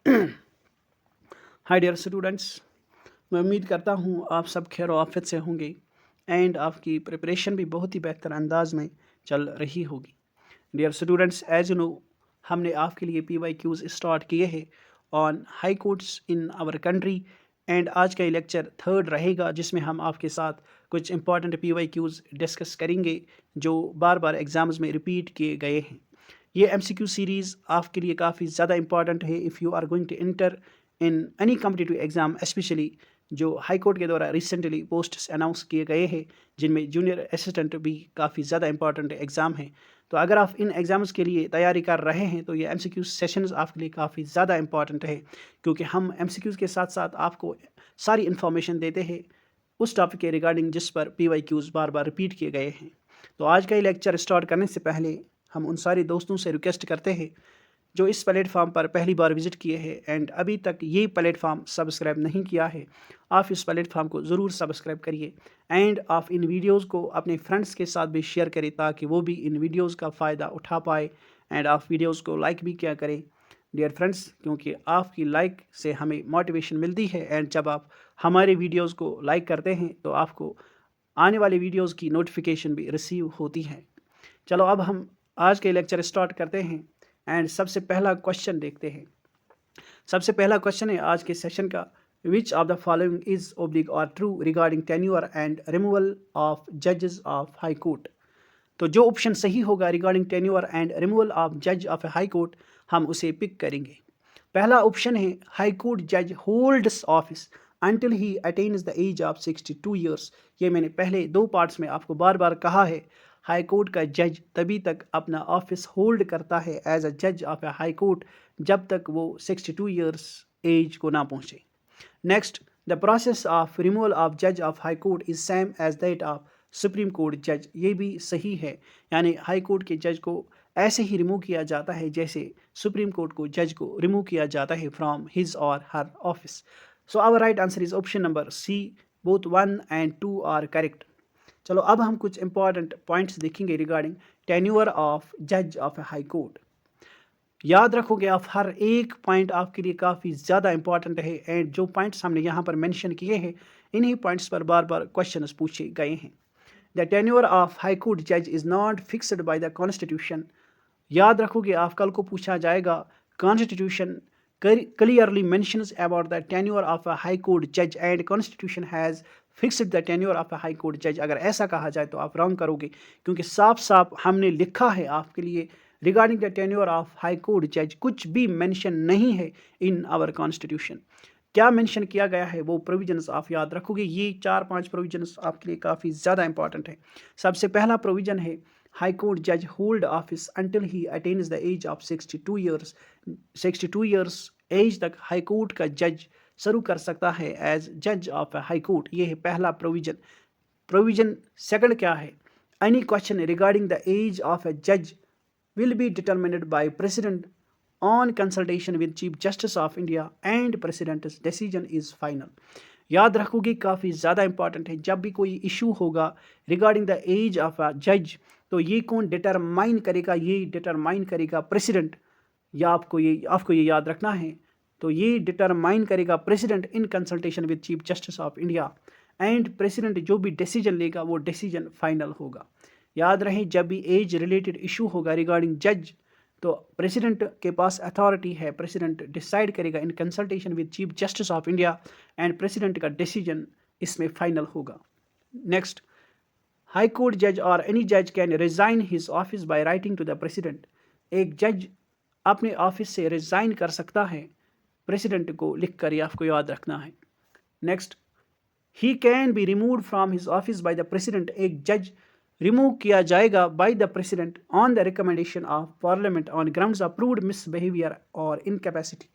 Hi dear students, मैं उम्मीद करता हूँ आप सब खैर आफियत से होंगे एंड आपकी प्रिपरेशन भी बहुत ही बेहतर अंदाज में चल रही होगी। Dear students, as you know, हमने आपके लिए PYQs स्टार्ट किए हैं on high courts in our country and आज का ये लेक्चर थर्ड रहेगा जिसमें हम आपके साथ कुछ इंपॉर्टेंट PYQs डिस्कस करेंगे जो बार बार एग्ज़ाम्स में रिपीट किए गए हैं। ये MCQ सीरीज़ आपके लिए काफ़ी ज़्यादा इंपॉर्टेंट है if you are going to enter in any competitive exam, especially जो हाई कोर्ट के द्वारा रिसेंटली पोस्ट्स अनाउंस किए गए हैं जिनमें जूनियर असिस्टेंट भी काफ़ी ज़्यादा इंपॉर्टेंट एग्ज़ाम है। तो अगर आप इन एग्ज़ाम्स के लिए तैयारी कर रहे हैं तो ये MCQ सेशंस आपके लिए काफ़ी ज़्यादा इंपॉर्टेंट है, क्योंकि हम MCQs के साथ साथ आपको सारी इन्फॉर्मेशन देते हैं उस टॉपिक के रिगार्डिंग जिस पर PYQs बार बार रिपीट किए गए हैं। तो आज का ये लेक्चर स्टार्ट करने से पहले हम उन सारे दोस्तों से रिक्वेस्ट करते हैं जो इस प्लेटफॉर्म पर पहली बार विजिट किए हैं एंड अभी तक ये प्लेटफॉर्म सब्सक्राइब नहीं किया है, आप इस प्लेटफॉर्म को ज़रूर सब्सक्राइब करिए एंड आप इन वीडियोस को अपने फ्रेंड्स के साथ भी शेयर करें ताकि वो भी इन वीडियोस का फ़ायदा उठा पाए एंड आप वीडियोस को लाइक भी किया करें डियर फ्रेंड्स, क्योंकि आपकी लाइक से हमें मोटिवेशन मिलती है एंड जब आप हमारे वीडियोज़ को लाइक करते हैं तो आपको आने वाले वीडियोज़ की नोटिफिकेशन भी रिसीव होती है। चलो अब हम आज के लेक्चर स्टार्ट करते हैं एंड सबसे पहला क्वेश्चन देखते हैं। सबसे पहला क्वेश्चन है आज के सेशन का, which of the following is oblique और true regarding tenure and removal of जजेस ऑफ हाई कोर्ट। तो जो ऑप्शन सही होगा regarding tenure and removal of जज ऑफ ए हाई कोर्ट हम उसे पिक करेंगे। पहला ऑप्शन है हाई कोर्ट जज holds office until he attains the age of 62 years. ये मैंने पहले दो पार्ट्स में आपको बार बार कहा है, हाई कोर्ट का जज तभी तक अपना ऑफिस होल्ड करता है एज अ जज ऑफ ए हाई कोर्ट जब तक वो 62 ईयर्स एज को ना पहुँचे। Next, the process of removal of जज of high court is same as that of supreme court जज। ये भी सही है, यानी हाई कोर्ट के जज को ऐसे ही रिमूव किया जाता है जैसे सुप्रीम कोर्ट को जज को रिमूव किया जाता है फ्रॉम हिज और her office. So our right answer is option number C, both 1 and 2 are correct. चलो अब हम कुछ इंपॉर्टेंट पॉइंट्स देखेंगे रिगार्डिंग टेन्योर ऑफ जज ऑफ ए हाई कोर्ट। याद रखोगे आप, हर एक पॉइंट आपके लिए काफ़ी ज़्यादा इंपॉर्टेंट है एंड जो पॉइंट्स हमने यहाँ पर मेंशन किए हैं इन्हीं पॉइंट्स पर बार बार क्वेश्चंस पूछे गए हैं। The tenure of high court जज is not fixed by the constitution. याद रखोगे आप, कल को पूछा जाएगा constitution clearly mentions about the tenure of a high court judge and constitution has fixed the tenure of a high court judge। अगर ऐसा कहा जाए तो आप रॉन्ग करोगे, क्योंकि साफ साफ हमने लिखा है आपके लिए regarding the tenure of high court जज, कुछ भी मेंशन नहीं है इन आवर कॉन्स्टिट्यूशन। क्या मेंशन किया गया है वो प्रोविजंस आप याद रखोगे। ये 4-5 प्रोविजंस आपके लिए काफ़ी ज़्यादा इंपॉर्टेंट है। सबसे पहला प्रोविजन है हाई कोर्ट जज hold office until he attains the age of 62 years. 62 years age तक हाई कोर्ट का जज शुरू कर सकता है एज जज ऑफ हाई कोर्ट। ये है पहला प्रोविजन। प्रोविजन सेकंड क्या है, any question regarding the age of a जज will be determined by president on consultation with chief justice of India and president's decision is final। याद रखोगे काफ़ी ज़्यादा इंपॉर्टेंट है, जब भी कोई इशू होगा regarding the age of a जज तो ये कौन डिटरमाइन करेगा, ये डिटरमाइन करेगा प्रेसिडेंट। या आपको ये याद रखना है। तो ये डिटरमाइन करेगा president in consultation with chief justice of India and president जो भी डिसीजन लेगा वो डिसीजन फाइनल होगा। याद रहे, जब भी एज रिलेटेड इशू होगा रिगार्डिंग जज तो प्रेसिडेंट के पास अथॉरिटी है, प्रेसिडेंट डिसाइड करेगा in consultation with chief justice of India and president का डिसीजन इसमें फाइनल होगा। नेक्स्ट, हाई कोर्ट जज और एनी जज can resign his office by writing to the president. एक जज अपने ऑफिस से रिजाइन कर सकता है प्रेसिडेंट को लिख कर, आपको याद रखना है। Next, he can be removed from his office bye the president. एक जज रिमूव किया जाएगा bye the president on the recommendation of parliament on grounds approved misbehaviour और इनकैपेसिटी।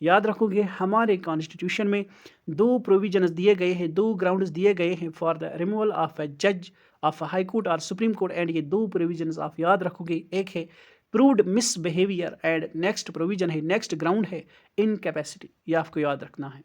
याद रखोगे हमारे कॉन्स्टिट्यूशन में दो प्रोविजंस दिए गए हैं, दो ग्राउंड्स दिए गए हैं for the removal of a जज ऑफ हाई कोर्ट और सुप्रीम कोर्ट एंड ये दो प्रोविजंस आप याद रखोगे, एक है proved misbehaviour and next provision है, नेक्स्ट ग्राउंड है इनकैपेसिटी। ये आपको याद रखना है।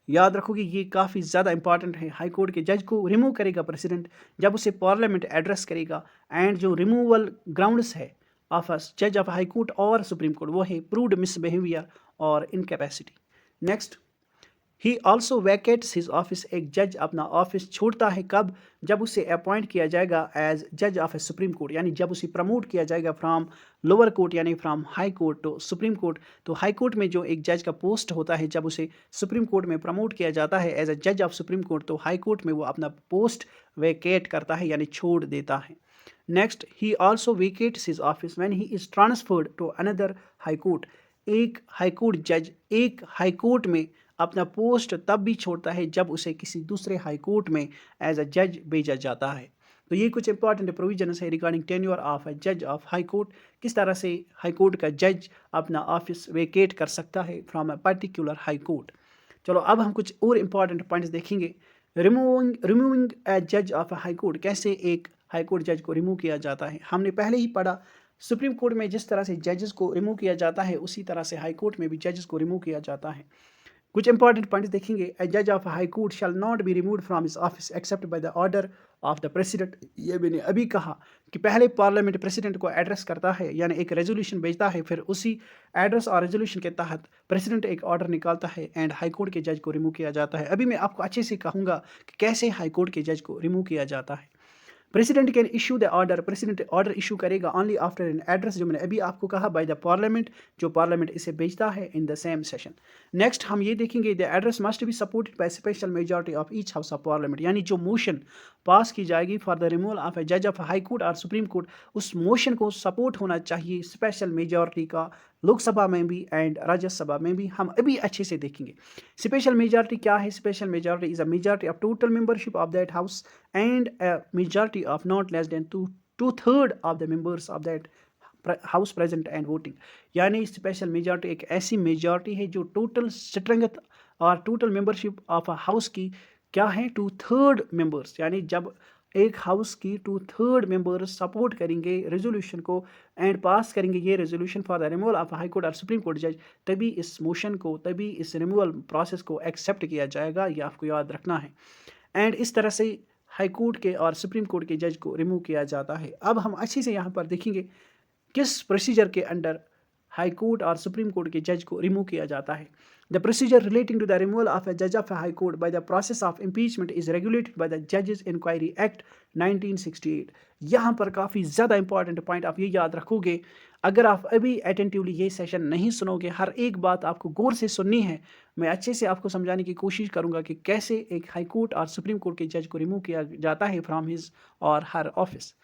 याद रखोगे ये काफ़ी ज़्यादा इंपॉर्टेंट है। हाई कोर्ट के जज को रिमूव करेगा प्रेसिडेंट जब उसे पार्लियामेंट एड्रेस करेगा एंड जो रिमूवल ग्राउंड्स है ऑफ अ जज ऑफ हाई कोर्ट और सुप्रीम कोर्ट, वो है प्रूव्ड मिसबिहेवियर और incapacity. Next, he also vacates his office, एक जज अपना ऑफिस छोड़ता है कब? जब उसे अपॉइंट किया जाएगा एज जज ऑफ ए सुप्रीम कोर्ट, यानी जब उसे प्रमोट किया जाएगा फ्रॉम लोअर कोर्ट यानी from high court to supreme court. तो हाई कोर्ट में जो एक जज का पोस्ट होता है, जब उसे सुप्रीम कोर्ट में प्रमोट किया जाता है एज ए जज ऑफ सुप्रीम कोर्ट, तो हाई कोर्ट में वो अपना पोस्ट वैकेट करता है यानी छोड़ देता है। Next, he also vacates his office when he is transferred to another high court, एक हाई कोर्ट जज एक हाई कोर्ट में अपना पोस्ट तब भी छोड़ता है जब उसे किसी दूसरे हाई कोर्ट में एज अ जज भेजा जाता है। तो ये कुछ इंपॉर्टेंट प्रोविजन है रिगार्डिंग टेन्योर ऑफ अ जज ऑफ हाई कोर्ट, किस तरह से हाई कोर्ट का जज अपना ऑफिस वेकेट कर सकता है from a particular high court. चलो अब हम कुछ और इंपॉर्टेंट पॉइंट्स देखेंगे। रिमूविंग ए जज ऑफ अ हाई कोर्ट, कैसे एक हाई कोर्ट जज को रिमूव किया जाता है। हमने पहले ही पढ़ा सुप्रीम कोर्ट में जिस तरह से जजेस को रिमूव किया जाता है, उसी तरह से हाई कोर्ट में भी जजेस को रिमूव किया जाता है। कुछ इंपॉर्टेंट पॉइंट्स देखेंगे। ए जज of high court shall not be removed from his office except by the order of the president. ये मैंने अभी कहा कि पहले पार्लियामेंट प्रेसिडेंट को एड्रेस करता है, यानी एक रेजोल्यूशन भेजता है, फिर उसी एड्रेस और रेजोल्यूशन के तहत प्रेसिडेंट एक ऑर्डर निकालता है एंड हाई कोर्ट के जज को रिमूव किया जाता है। अभी मैं आपको अच्छे से कहूँगा कि कैसे हाई कोर्ट के जज को रिमूव किया जाता है। President can issue the order, president order issue करेगा ओनली आफ्टर एन एड्रेस, जो मैंने अभी आपको कहा, बाय द पार्लियामेंट, जो पार्लियामेंट इसे भेजता है in the same session. Next हम ये देखेंगे the address must be supported by special majority of each house of parliament, यानी जो मोशन पास की जाएगी for the removal of a जज ऑफ हाई कोर्ट और सुप्रीम कोर्ट, उस मोशन को सपोर्ट होना चाहिए स्पेशल मेजॉरिटी का, लोकसभा में भी एंड राज्यसभा में भी। हम अभी अच्छे से देखेंगे स्पेशल मेजॉरिटी क्या है। Special majority is a majority of total membership of that house and a majority of not less than two-third of the members of that house present and voting, यानी स्पेशल मेजॉरिटी एक ऐसी majority है जो total strength और total membership of a house की क्या है, 2/3 members, यानी जब एक हाउस की 2/3 मेंबर्स सपोर्ट करेंगे रेजोल्यूशन को एंड पास करेंगे ये resolution for the removal of high court और सुप्रीम कोर्ट जज, तभी इस मोशन को, तभी इस रिमूवल प्रोसेस को एक्सेप्ट किया जाएगा, ये आपको याद रखना है। एंड इस तरह से हाई कोर्ट के और सुप्रीम कोर्ट के जज को रिमूव किया जाता है। अब हम अच्छे से यहाँ पर देखेंगे किस प्रोसीजर के अंडर हाई कोर्ट और सुप्रीम कोर्ट के जज को रिमूव किया जाता है। The procedure relating to the removal of a जज of a high court by the process of impeachment is regulated by the जजेस इंक्वायरी एक्ट 1968। यहाँ पर काफ़ी ज़्यादा इंपॉर्टेंट पॉइंट आप ये याद रखोगे, अगर आप अभी अटेंटिवली ये सेशन नहीं सुनोगे, हर एक बात आपको गौर से सुननी है। मैं अच्छे से आपको समझाने की कोशिश करूंगा कि कैसे एक हाई कोर्ट और सुप्रीम कोर्ट के जज को रिमूव किया जाता है फ्रॉम हिज और हर ऑफिस।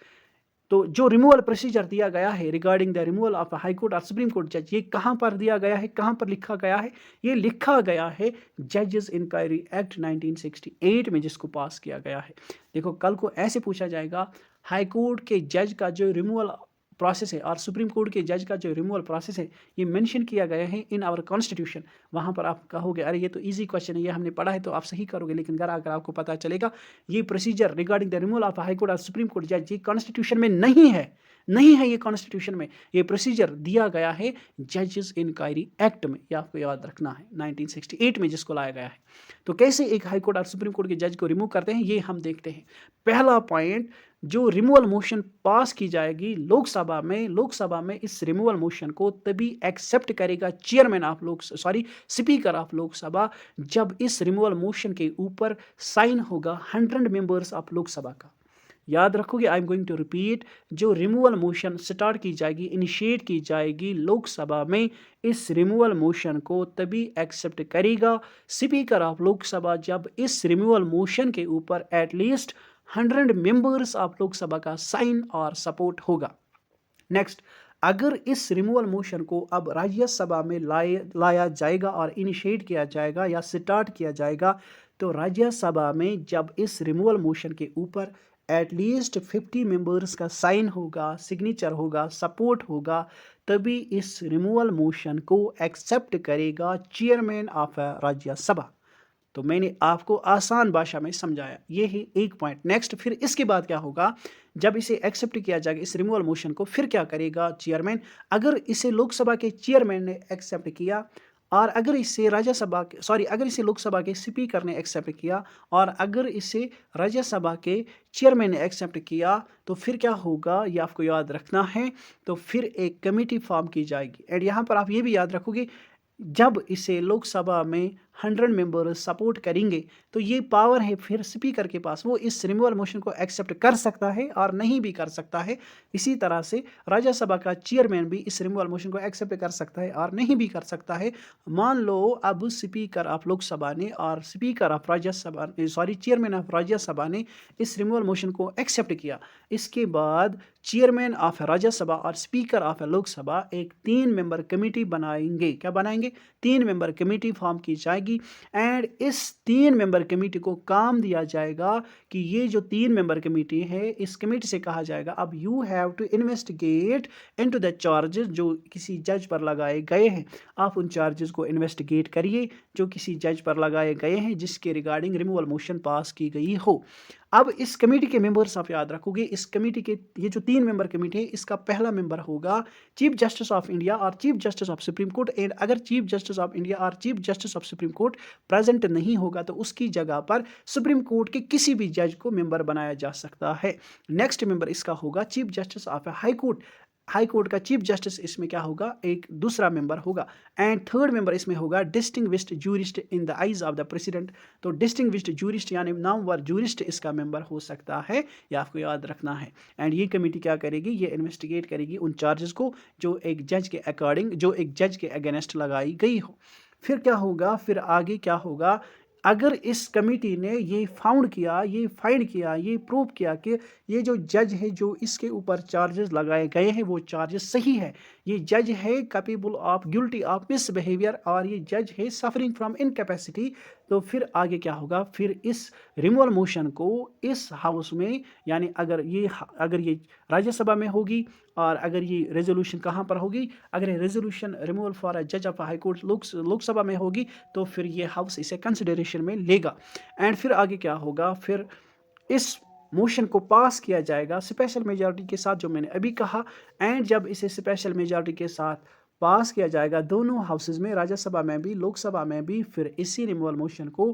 तो जो रिमूवल प्रोसीजर दिया गया है regarding the removal of high court और सुप्रीम कोर्ट जज, ये कहाँ पर दिया गया है, कहाँ पर लिखा गया है? ये लिखा गया है जजेस इंक्वायरी एक्ट 1968 में, जिसको पास किया गया है। देखो कल को ऐसे पूछा जाएगा हाई कोर्ट के जज का जो रिमूवल प्रोसेस है और सुप्रीम कोर्ट के जज का जो रिमूवल प्रोसेस है, ये मेंशन किया गया है इन आवर कॉन्स्टिट्यूशन। वहाँ पर आप कहोगे अरे ये तो इजी क्वेश्चन है, ये हमने पढ़ा है, तो आप सही करोगे, लेकिन अगर आपको पता चलेगा ये procedure regarding the removal of high court और सुप्रीम कोर्ट जज ये कॉन्स्टिट्यूशन में नहीं है ये कॉन्स्टिट्यूशन में, ये प्रोसीजर दिया गया है जजेस इंक्वायरी एक्ट में, ये आपको याद रखना है 1968 में जिसको लाया गया है। तो कैसे एक हाई कोर्ट और सुप्रीम कोर्ट के जज को रिमूव करते हैं ये हम देखते हैं। पहला पॉइंट, जो रिमूवल मोशन पास की जाएगी लोकसभा में इस रिमूवल मोशन को तभी एक्सेप्ट करेगा स्पीकर ऑफ लोकसभा, जब इस रिमूवल मोशन के ऊपर साइन होगा 100 मेंबर्स ऑफ लोकसभा का। याद रखोगे, I am going to repeat, जो रिमूवल मोशन स्टार्ट की जाएगी, इनिशिएट की जाएगी लोकसभा में, इस रिमूवल मोशन को तभी एक्सेप्ट करेगा स्पीकर ऑफ लोकसभा जब इस रिमूवल मोशन के ऊपर एटलीस्ट 100 मेंबर्स ऑफ लोकसभा का साइन और सपोर्ट होगा। नेक्स्ट, अगर इस रिमूवल मोशन को अब राज्यसभा में लाया जाएगा और इनिशिएट किया जाएगा या स्टार्ट किया जाएगा, तो राज्यसभा में जब इस रिमूवल मोशन के ऊपर एटलीस्ट 50 मेंबर्स का साइन होगा, सिग्नेचर होगा, सपोर्ट होगा, तभी इस रिमूवल मोशन को एक्सेप्ट करेगा चेयरमैन ऑफ राज्यसभा। तो मैंने आपको आसान भाषा में समझाया, ये ही एक पॉइंट। नेक्स्ट, फिर इसके बाद क्या होगा, जब इसे एक्सेप्ट किया जाएगा इस रिमूवल मोशन को, फिर क्या करेगा चेयरमैन? अगर इसे लोकसभा के चेयरमैन ने एक्सेप्ट किया और अगर इसे राज्यसभा के अगर इसे लोकसभा के स्पीकर ने एक्सेप्ट किया और अगर इसे राज्यसभा के चेयरमैन ने एक्सेप्ट किया तो फिर क्या होगा ये आपको याद रखना है। तो फिर एक कमेटी फॉर्म की जाएगी एंड यहाँ पर आप ये भी याद रखोगे जब इसे लोकसभा में 100 मेंबर सपोर्ट करेंगे तो ये पावर है फिर स्पीकर के पास, वो इस रिमूवल मोशन को एक्सेप्ट कर सकता है और नहीं भी कर सकता है। इसी तरह से राज्यसभा का चेयरमैन भी इस रिमूवल मोशन को एक्सेप्ट कर सकता है और नहीं भी कर सकता है। मान लो अब स्पीकर ऑफ लोकसभा ने और speaker of Rajya Sabha chairman of Rajya Sabha ने इस रिमूवल मोशन को एक्सेप्ट किया। इसके बाद चेयरमैन ऑफ राज्यसभा और स्पीकर ऑफ लोकसभा एक 3 मेंबर कमेटी बनाएंगे। क्या बनाएंगे? 3 मेंबर कमेटी फॉर्म की जाएगी एंड इस 3 मेंबर कमेटी को काम दिया जाएगा कि ये जो 3 मेंबर कमेटी है इस कमेटी से कहा जाएगा अब you have to investigate into the charges जो किसी जज पर लगाए गए हैं। आप उन चार्जेस को इन्वेस्टिगेट करिए जो किसी जज पर लगाए गए हैं जिसके रिगार्डिंग रिमूवल मोशन पास की गई हो। अब इस कमेटी के मेंबर्स आप याद रखोगे, इस कमेटी के ये जो 3 मेंबर कमेटी है इसका पहला मेंबर होगा चीफ जस्टिस ऑफ इंडिया और chief justice of supreme court and अगर चीफ जस्टिस ऑफ इंडिया और chief justice of supreme court present नहीं होगा तो उसकी जगह पर सुप्रीम कोर्ट के किसी भी जज को मेंबर बनाया जा सकता है। नेक्स्ट मेंबर इसका होगा chief justice of high court. High court का चीफ जस्टिस इसमें क्या होगा? एक दूसरा मेंबर होगा एंड थर्ड मेंबर इसमें होगा distinguished jurist in the eyes of the president. तो डिस्टिंग्विश्ड जूरिस्ट यानी नामवर जूरिस्ट इसका मेंबर हो सकता है, ये आपको याद रखना है। एंड ये कमेटी क्या करेगी? ये इन्वेस्टिगेट करेगी उन चार्जेस को जो एक जज के अकॉर्डिंग जो एक जज के अगेंस्ट लगाई गई हो। फिर क्या होगा? फिर आगे क्या होगा? अगर इस कमेटी ने ये फाउंड किया, ये फाइंड किया, ये प्रूव किया कि ये जो जज है जो इसके ऊपर चार्जेस लगाए गए हैं वो चार्जेस सही है, ये जज है capable of guilty of misbehaviour और ये जज है सफरिंग फ्रॉम इनकैपेसिटी, तो फिर आगे क्या होगा? फिर इस रिमूवल मोशन को इस हाउस में यानी अगर ये राज्यसभा में होगी और अगर ये रेजोल्यूशन कहाँ पर होगी? अगर ये रेजोल्यूशन रिमूवल फॉर अ जज ऑफ हाई कोर्ट लोकसभा में होगी तो फिर ये हाउस इसे कंसिडरेशन में लेगा। एंड फिर आगे क्या होगा? फिर इस मोशन को पास किया जाएगा स्पेशल मेजॉरिटी के साथ जो मैंने अभी कहा। एंड जब इसे स्पेशल मेजॉरिटी के साथ पास किया जाएगा दोनों हाउसेज में, राज्यसभा में भी लोकसभा में भी, फिर इसी रिमूवल मोशन को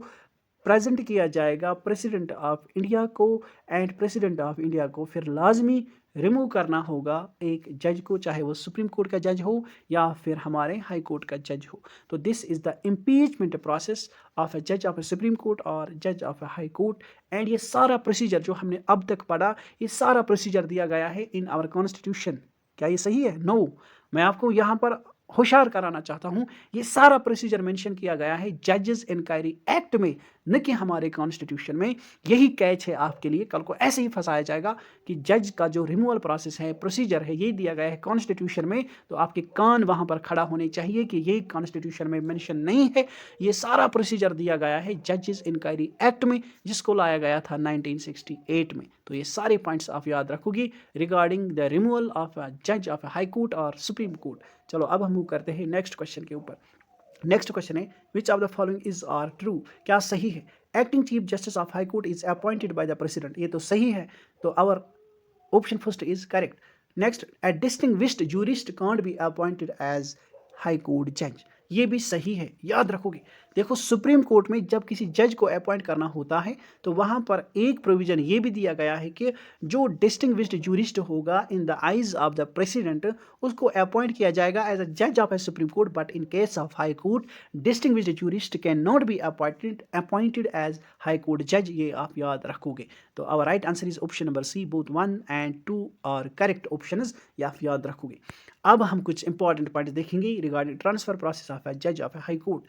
प्रेजेंट किया जाएगा प्रेसिडेंट ऑफ इंडिया को एंड प्रेसिडेंट ऑफ इंडिया को फिर लाजमी रिमूव करना होगा एक जज को, चाहे वो सुप्रीम कोर्ट का जज हो या फिर हमारे हाई कोर्ट का जज हो। तो this is the impeachment process of a जज ऑफ अ सुप्रीम कोर्ट और जज of a high court. And ये सारा प्रोसीजर जो हमने अब तक पढ़ा ये सारा प्रोसीजर दिया गया है इन आवर कॉन्स्टिट्यूशन। क्या ये सही है? नो। मैं आपको यहाँ पर होशियार कराना चाहता हूँ, ये सारा प्रोसीजर मेंशन किया गया है जजेस इंक्वायरी एक्ट में, न कि हमारे कॉन्स्टिट्यूशन में। यही कैच है आपके लिए, कल को ऐसे ही फंसाया जाएगा कि जज का जो रिमूवल प्रोसेस है, प्रोसीजर है, ये दिया गया है कॉन्स्टिट्यूशन में, तो आपके कान वहाँ पर खड़ा होने चाहिए कि ये कॉन्स्टिट्यूशन में मेंशन नहीं है। ये सारा प्रोसीजर दिया गया है जजेस इंक्वायरी एक्ट में जिसको लाया गया था 1968 में। तो ये सारे पॉइंट्स आप याद रखोगी regarding the removal of a जज ऑफ हाई कोर्ट और सुप्रीम कोर्ट। चलो अब हम मूव करते हैं नेक्स्ट क्वेश्चन के ऊपर। नेक्स्ट क्वेश्चन है which of the following is are true? क्या सही है? Acting chief justice of high court is appointed by the president, ये तो सही है, तो our option first is correct. Next, a distinguished jurist can't be appointed as high court जज, ये भी सही है, याद रखोगे। देखो सुप्रीम कोर्ट में जब किसी जज को अपॉइंट करना होता है तो वहाँ पर एक प्रोविजन ये भी दिया गया है कि जो डिस्टिंग्विश्ड जूरिस्ट होगा in the eyes of the president उसको अपॉइंट किया जाएगा एज अ जज of a supreme court, but in case of high court distinguished jurist can not be appointed as high court जज, ये आप याद रखोगे। तो our right answer is option number C, both 1 and 2 are correct options, ये आप याद रखोगे। अब हम कुछ इंपॉर्टेंट पॉइंट देखेंगे regarding transfer process of a जज ऑफ अ हाई कोर्ट।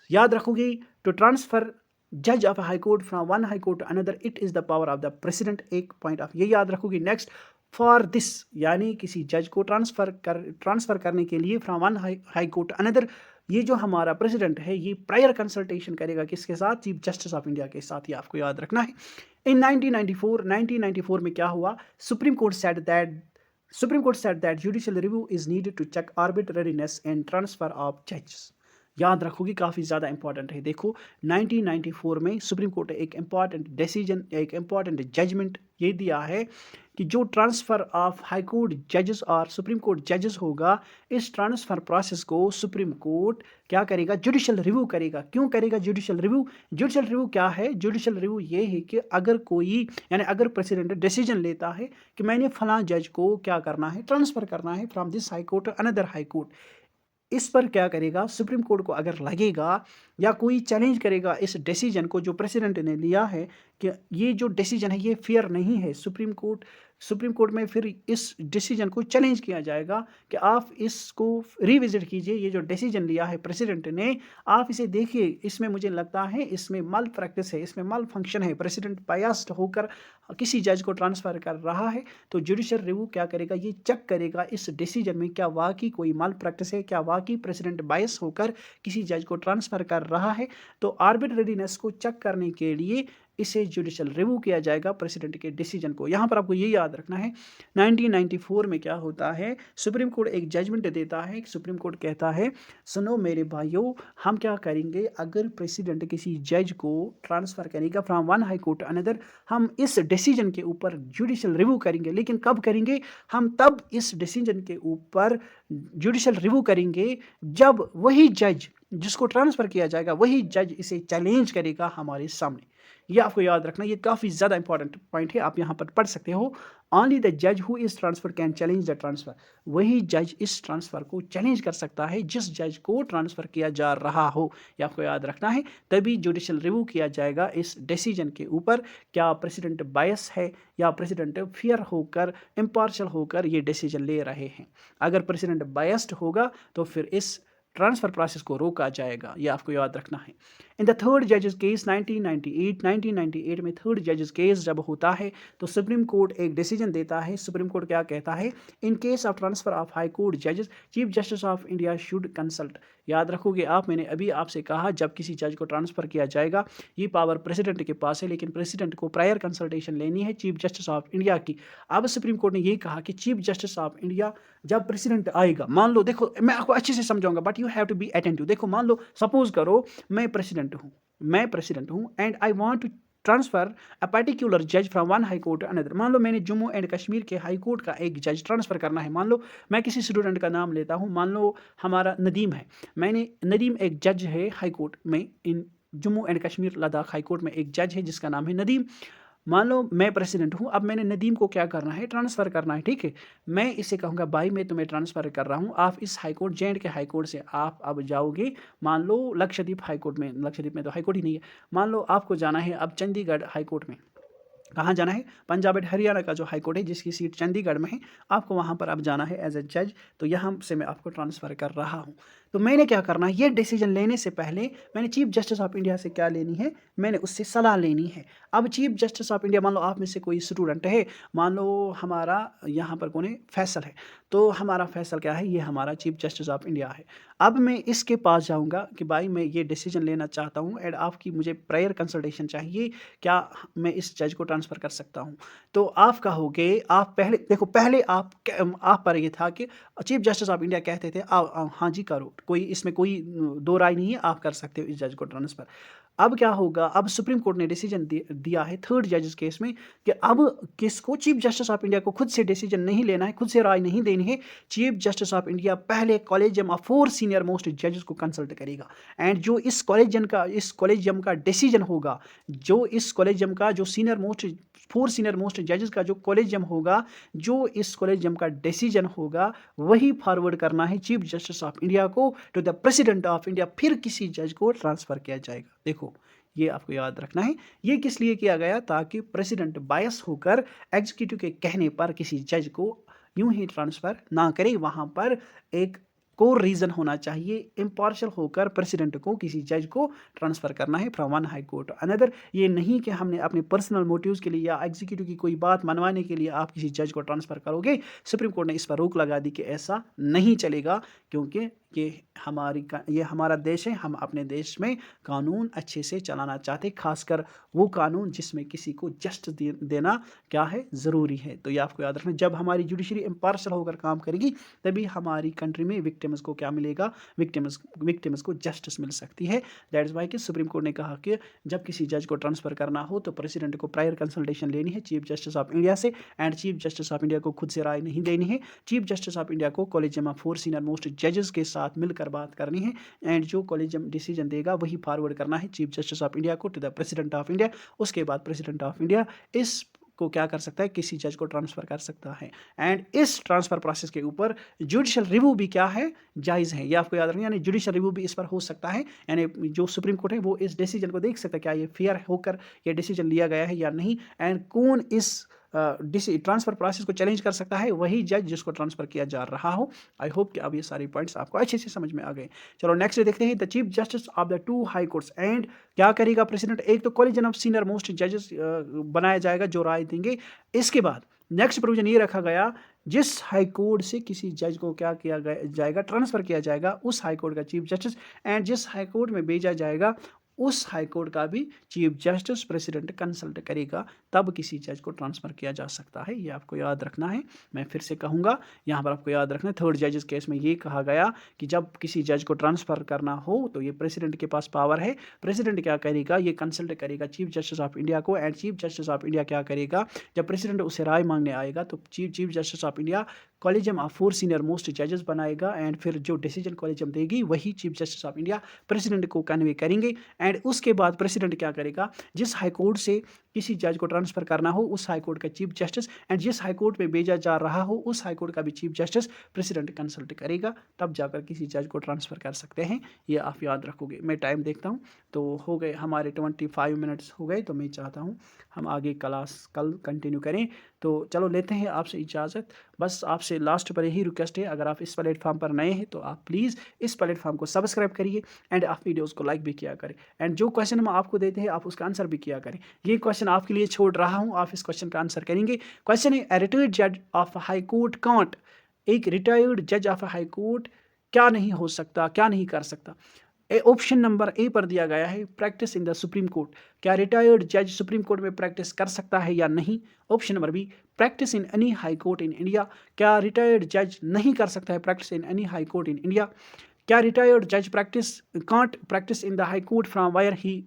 याद रखोगे टू ट्रांसफर जज of a high court from one high court to another it is the power of the president, एक पॉइंट ऑफ ये याद रखोगे। Next, for this यानी किसी जज को ट्रांसफर करने के लिए from one high court another, ये जो हमारा प्रेसिडेंट है ये प्रायर कंसल्टेशन करेगा किसके साथ? चीफ जस्टिस ऑफ इंडिया के साथ, ये आपको याद रखना है। इन 1994 में क्या हुआ? Supreme court said that judicial review is needed to check arbitrariness and transfer of judges, याद रखोगे, काफ़ी ज़्यादा इंपॉर्टेंट है। देखो 1994 में सुप्रीम कोर्ट ने एक इम्पॉर्टेंट डिसीजन, एक इम्पॉर्टेंट जजमेंट ये दिया है कि जो ट्रांसफ़र ऑफ हाई कोर्ट जजेस और सुप्रीम कोर्ट जजेस होगा, इस ट्रांसफ़र प्रोसेस को सुप्रीम कोर्ट क्या करेगा, जुडिशियल रिव्यू करेगा। क्यों करेगा जुडिशियल रिव्यू? जुडिशियल रिव्यू क्या है? जुडिशियल रिव्यू ये है कि अगर कोई, यानी अगर प्रेसिडेंट डिसीजन लेता है कि मैंने फलां जज को क्या करना है, ट्रांसफ़र करना है from this high court another high court, इस पर क्या करेगा सुप्रीम कोर्ट को अगर लगेगा या कोई चैलेंज करेगा इस डिसीजन को जो प्रेसिडेंट ने लिया है कि ये जो डिसीजन है ये फेयर नहीं है, सुप्रीम कोर्ट में फिर इस डिसीजन को चैलेंज किया जाएगा कि आप इसको रिविजिट कीजिए, ये जो डिसीजन लिया है प्रेसिडेंट ने, आप इसे देखिए, इसमें मुझे लगता है इसमें मल प्रैक्टिस है, इसमें मल फंक्शन है, प्रेसिडेंट बायस्ड होकर किसी जज को ट्रांसफ़र कर रहा है। तो जुडिशियल रिव्यू क्या करेगा, ये चेक करेगा इस डिसीजन में क्या वाकई कोई मल प्रैक्टिस है, क्या वाकई प्रेसिडेंट बायस होकर किसी जज को ट्रांसफ़र कर रहा है। तो आर्बिट्रेरीनेस को चेक करने के लिए इसे जुडिशियल रिव्यू किया जाएगा प्रेसिडेंट के डिसीजन को। यहाँ पर आपको ये याद रखना है 1994 में क्या होता है, सुप्रीम कोर्ट एक जजमेंट देता है। सुप्रीम कोर्ट कहता है सुनो मेरे भाइयों, हम क्या करेंगे, अगर प्रेसिडेंट किसी जज को ट्रांसफ़र करेगा from one high court another, हम इस डिसीजन के ऊपर जुडिशियल रिव्यू करेंगे। लेकिन कब करेंगे? हम तब इस डिसीजन के ऊपर जुडिशियल रिव्यू करेंगे जब वही जज जिसको ट्रांसफ़र किया जाएगा, वही जज इसे चैलेंज करेगा हमारे सामने। ये आपको याद रखना, ये काफ़ी ज़्यादा इंपॉर्टेंट पॉइंट है, आप यहाँ पर पढ़ सकते हो। ओनली द जज who is transfer can challenge the transfer. वही जज इस ट्रांसफ़र को चैलेंज कर सकता है जिस जज को ट्रांसफ़र किया जा रहा हो। ये आपको याद रखना है। तभी जुडिशियल रिव्यू किया जाएगा इस डिसीजन के ऊपर, क्या प्रेसिडेंट बायस है या प्रेसिडेंट फेयर होकर, इम्पार्शियल होकर ये डिसीजन ले रहे हैं। अगर प्रेसिडेंट बायस्ड होगा तो फिर इस ट्रांसफ़र प्रोसेस को रोका जाएगा। ये आपको याद रखना है। इन द थर्ड जजेस केस 1998 में थर्ड जजेस केस जब होता है तो सुप्रीम कोर्ट एक डिसीजन देता है। सुप्रीम कोर्ट क्या कहता है, in case of transfer of high court जजेस chief justice of India should consult. याद रखोगे आप, मैंने अभी आपसे कहा जब किसी जज को ट्रांसफ़र किया जाएगा ये पावर प्रेसिडेंट के पास है, लेकिन प्रेसिडेंट को प्रायर कंसल्टेशन लेनी है चीफ जस्टिस ऑफ इंडिया की। अब सुप्रीम कोर्ट ने ये कहा कि चीफ जस्टिस ऑफ इंडिया जब प्रेसिडेंट आएगा, मान लो, देखो मैं आपको अच्छे से समझाऊंगा but you have to be attentive. देखो मान लो सपोज करो मैं प्रेसिडेंट हूँ and I want to transfer a particular जज from one high court another. मान लो मैंने जम्मू एंड कश्मीर के हाई कोर्ट का एक जज ट्रांसफ़र करना है। मान लो मैं किसी स्टूडेंट का नाम लेता हूँ, मान लो हमारा नदीम है। नदीम एक जज है हाई कोर्ट में, in Jammu and Kashmir Ladakh high court में एक जज है जिसका नाम है नदीम। मान लो मैं प्रेसिडेंट हूँ, अब मैंने नदीम को क्या करना है, ट्रांसफ़र करना है, ठीक है। मैं इसे कहूँगा भाई मैं तुम्हें ट्रांसफ़र कर रहा हूँ, आप इस हाई कोर्ट जे एंड के हाई कोर्ट से आप अब जाओगे मान लो लक्षद्वीप हाई कोर्ट में। लक्षद्वीप में तो हाई कोर्ट ही नहीं है। मान लो आपको जाना है अब चंडीगढ़ हाई कोर्ट में। कहाँ जाना है? पंजाब एंड हरियाणा का जो हाई कोर्ट है जिसकी सीट चंडीगढ़ में है, आपको वहाँ पर अब जाना है एज ए जज। तो यहाँ से मैं आपको ट्रांसफ़र कर रहा हूँ। तो मैंने क्या करना है, ये डिसीजन लेने से पहले मैंने चीफ जस्टिस ऑफ इंडिया से क्या लेनी है, मैंने उससे सलाह लेनी है। अब चीफ जस्टिस ऑफ इंडिया, मान लो आप में से कोई स्टूडेंट है, मान लो हमारा यहाँ पर कौन है, फैसल है। तो हमारा फैसल क्या है, ये हमारा चीफ जस्टिस ऑफ इंडिया है। अब मैं इसके पास जाऊँगा कि भाई मैं ये डिसीजन लेना चाहता हूँ एंड आपकी मुझे प्रायर कंसल्टेशन चाहिए, क्या मैं इस जज को ट्रांसफ़र कर सकता हूँ? तो आप कहोगे, आप पहले देखो, पहले आप पर ये था कि चीफ जस्टिस ऑफ इंडिया कहते थे हाँ जी करो, कोई इसमें कोई दो राय नहीं है, आप कर सकते हो इस जज को ट्रांसफ़र। अब क्या होगा, अब सुप्रीम कोर्ट ने डिसीजन दिया है थर्ड जजेस केस में कि अब किसको, चीफ जस्टिस ऑफ इंडिया को खुद से डिसीजन नहीं लेना है, खुद से राय नहीं देनी है। चीफ जस्टिस ऑफ इंडिया पहले कॉलेजियम ऑफ 4 सीनियर मोस्ट जजेस को कंसल्ट करेगा एंड जो इस कॉलेजियम का डिसीजन होगा, जो इस कॉलेजियम का जो 4 सीनियर मोस्ट जजेस का जो कॉलेजियम होगा, जो इस कॉलेजियम का डिसीजन होगा, वही फॉरवर्ड करना है चीफ जस्टिस ऑफ इंडिया को to the president of India, फिर किसी जज को ट्रांसफ़र किया जाएगा। देखो ये आपको याद रखना है। ये किस लिए किया गया, ताकि प्रेसिडेंट बायस होकर एग्जीक्यूटिव के कहने पर किसी जज को यूं ही ट्रांसफ़र ना करे। वहाँ पर एक कोर रीज़न होना चाहिए, इम्पार्शियल होकर प्रेसिडेंट को किसी जज को ट्रांसफ़र करना है from one high court another. ये नहीं कि हमने अपने पर्सनल मोटिव्स के लिए या एग्जीक्यूटिव की कोई बात मनवाने के लिए आप किसी जज को ट्रांसफ़र करोगे। सुप्रीम कोर्ट ने इस पर रोक लगा दी कि ऐसा नहीं चलेगा, क्योंकि ये हमारा देश है, हम अपने देश में कानून अच्छे से चलाना चाहते, खासकर वो कानून जिसमें किसी को जस्टिस देना क्या है, ज़रूरी है। तो ये आपको याद रखना, जब हमारी जुडिशरी इम्पार्शल होकर काम करेगी तभी हमारी कंट्री में विक्टिम्स को क्या मिलेगा, विक्टिम्स को जस्टिस मिल सकती है। दैट इज़ वाई कि सुप्रीम कोर्ट ने कहा कि जब किसी जज को ट्रांसफ़र करना हो तो प्रेसिडेंट को प्रायर कंसल्टेशन लेनी है चीफ जस्टिस ऑफ इंडिया से, and chief justice of India को खुद से राय नहीं देनी है। चीफ जस्टिस ऑफ इंडिया को कॉलेजियम ऑफ 4 सीनियर मोस्ट जजेस के साथ मिलकर बात करनी है, एंड जो कॉलेजियम डिसीजन देगा वही फॉरवर्ड करना है चीफ जस्टिस ऑफ इंडिया को to the president of India. उसके बाद प्रेसिडेंट ऑफ इंडिया इस को क्या कर सकता है, किसी जज को ट्रांसफ़र कर सकता है, एंड इस ट्रांसफ़र प्रोसेस के ऊपर जुडिशल रिव्यू भी क्या है, जायज़ है। ये आपको याद रखना, यानी जुडिशल रिव्यू भी इस पर हो सकता है, यानी जो सुप्रीम कोर्ट है वो इस डिसीजन को देख सकता है क्या ये फेयर होकर ये डिसीजन लिया गया है या नहीं, एंड कौन इस ट्रांसफ़र प्रोसेस को चैलेंज कर सकता है, वही जज जिसको ट्रांसफ़र किया जा रहा हो। आई होप कि अब ये सारे पॉइंट्स आपको अच्छे से समझ में आ गए। चलो नेक्स्ट देखते हैं, the chief justice of the 2 high courts, and क्या करेगा प्रेसिडेंट, एक तो कॉलेजियम ऑफ सीनियर मोस्ट जजेस बनाया जाएगा जो राय देंगे। इसके बाद नेक्स्ट प्रोविजन ये रखा गया, जिस हाई कोर्ट से किसी जज को क्या किया जाएगा, ट्रांसफ़र किया जाएगा, उस हाई कोर्ट का चीफ जस्टिस, एंड जिस हाई कोर्ट में भेजा जाएगा उस हाई कोर्ट का भी चीफ जस्टिस प्रेसिडेंट कंसल्ट करेगा, तब किसी जज को ट्रांसफ़र किया जा सकता है। ये आपको याद रखना है। मैं फिर से कहूँगा, यहाँ पर आपको याद रखना है, थर्ड जजेस केस में ये कहा गया कि जब किसी जज को ट्रांसफ़र करना हो तो ये प्रेसिडेंट के पास पावर है। प्रेसिडेंट क्या करेगा, ये कंसल्ट करेगा चीफ जस्टिस ऑफ इंडिया को, and chief justice of India क्या करेगा, जब प्रेसिडेंट उसे राय मांगने आएगा तो chief justice of India collegium of 4 senior most जजेस बनाएगा, एंड फिर जो डिसीजन कॉलेजियम देगी वही chief justice of India president को कन्वे करेंगे, एंड उसके बाद प्रेसिडेंट क्या करेगा, जिस हाई कोर्ट से किसी जज को ट्रांसफ़र करना हो उस हाई कोर्ट का चीफ जस्टिस, एंड जिस हाई कोर्ट में भेजा जा रहा हो उस हाई कोर्ट का भी चीफ जस्टिस प्रेसिडेंट कंसल्ट करेगा, तब जाकर किसी जज को ट्रांसफ़र कर सकते हैं। ये आप याद रखोगे। मैं टाइम देखता हूँ, तो हो गए हमारे 25 मिनट्स हो गए, तो मैं चाहता हूँ हम आगे क्लास कल कंटिन्यू करें। तो चलो लेते हैं आपसे इजाज़त। बस आपसे लास्ट पर यही रिक्वेस्ट है, अगर आप इस प्लेटफॉर्म पर नए हैं तो आप प्लीज़ इस प्लेटफॉर्म को सब्सक्राइब करिए, एंड आप वीडियोज़ को लाइक भी किया करें, एंड जो क्वेश्चन हम आपको देते हैं आप उसका आंसर भी किया करें। ये क्वेश्चन आपके लिए छोड़ रहा हूँ, आप इस क्वेश्चन का आंसर करेंगे। क्वेश्चन है, रिटायर्ड जज ऑफ हाई कोर्ट कांट, एक रिटायर्ड जज ऑफ हाई कोर्ट क्या नहीं हो सकता, क्या नहीं कर सकता। ऑप्शन नंबर ए पर दिया गया है, practice in the supreme court, क्या रिटायर्ड जज सुप्रीम कोर्ट में प्रैक्टिस कर सकता है या नहीं। Option number B, practice in any high court in India, क्या रिटायर्ड जज नहीं कर सकता है practice in any high court in India. क्या रिटायर्ड जज can't practice in the high court from where he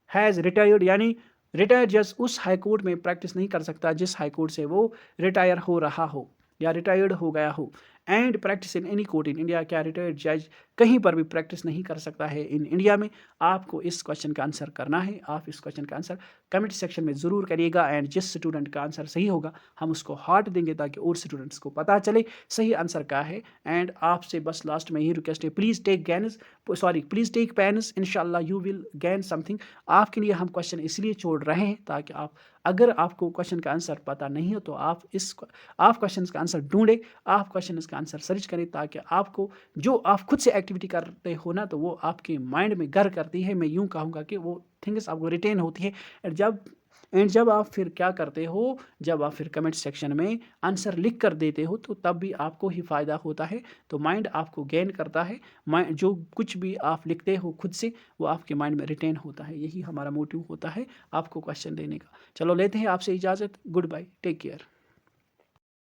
has retired, यानी रिटायर्ड जज उस हाई कोर्ट में प्रैक्टिस नहीं कर सकता जिस हाई कोर्ट से वो रिटायर हो रहा हो या रिटायर्ड हो गया हो। And practice in any court in India, क्या रिटायर्ड जज कहीं पर भी प्रैक्टिस नहीं कर सकता है इन इंडिया में। आपको इस क्वेश्चन का आंसर करना है। आप इस क्वेश्चन का आंसर कमेंट सेक्शन में ज़रूर करिएगा, एंड जिस स्टूडेंट का आंसर सही होगा हम उसको हार्ट देंगे ताकि और स्टूडेंट्स को पता चले सही आंसर क्या है। एंड आपसे बस लास्ट में यही रिक्वेस्ट है, प्लीज़ टेक पेन्स, इंशाल्लाह यू विल गेन समथिंग। आपके लिए हम क्वेश्चन इसलिए छोड़ रहे हैं ताकि आप, अगर आपको क्वेश्चन का आंसर पता नहीं हो तो आप क्वेश्चन का आंसर ढूंढें, आप क्वेश्चन का आंसर सर्च करें, ताकि आपको जो आप खुद से एक्टिविटी करते हो ना तो वो आपके माइंड में घर करती है। मैं यूँ कहूँगा कि वो थिंग्स आपको रिटेन होती है, जब आप फिर क्या करते हो, जब आप फिर कमेंट सेक्शन में आंसर लिख कर देते हो तो तब भी आपको ही फ़ायदा होता है। तो माइंड आपको गेन करता है, जो कुछ भी आप लिखते हो खुद से वो आपके माइंड में रिटेन होता है। यही हमारा मोटिव होता है आपको क्वेश्चन देने का। चलो लेते हैं आपसे इजाज़त। Good bye, take care.